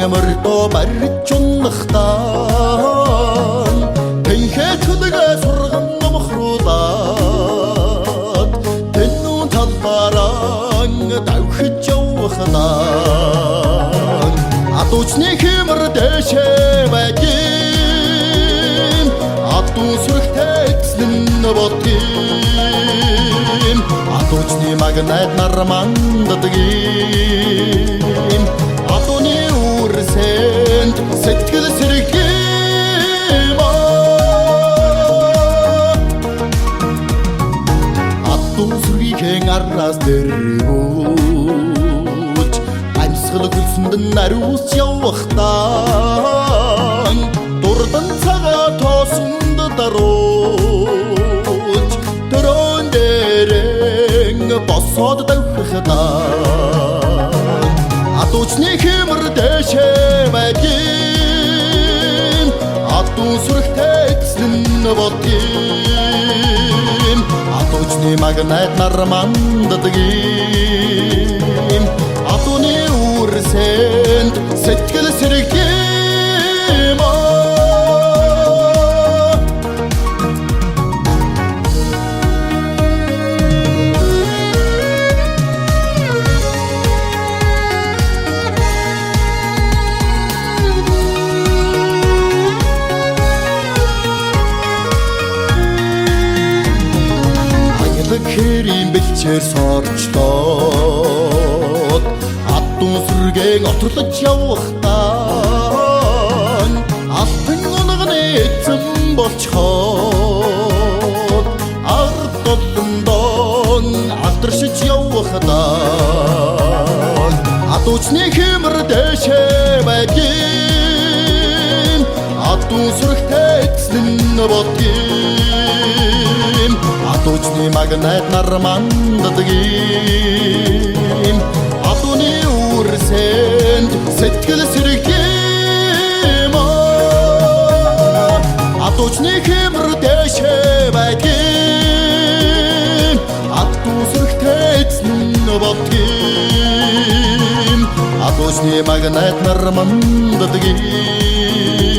мөрдөө барьж унахтаа тэнхээ төлгөө сурган номхруулаад тэнүүн талбараа давхиж явахнаа адуучны хэмэр дэшээ байдгийн адуу сүрхтэй эцэн бодгийн адуучны магнайт нармандадгийн адууны үрсэнд сэтгэл сэргэм адуу сүргийн араас дэргүүч амьсгал гүлсэнд нариус явахтаа дурдан цагаа тоосонд дарууч төрөн дээрэн босоод давхахтаа адуучны хэмэр дэшээ байдгийн адуу сүрхтэй эцэн бодгийн адуучны магнайт нармандадгийн адууны үрсэнд сэтгэл сэргэм хэрэм бэлчээр сорчлоод адуу сүргэн отролж явахтаа алтан унганы эзэн болчхоод ард толдон алдаршиж явахтаа адуучны хэмэр дэшээ байдгийн адуу сүрхтэй эзэн бодгийн адуучны магнайт нармандадгийн адууны үрсэнд сэтгэл сэргэм адуучны хэмэр дэшээ байдгийн адуу сүрхтэй эзэн бодгийн адуучны магнайт нармандадгийн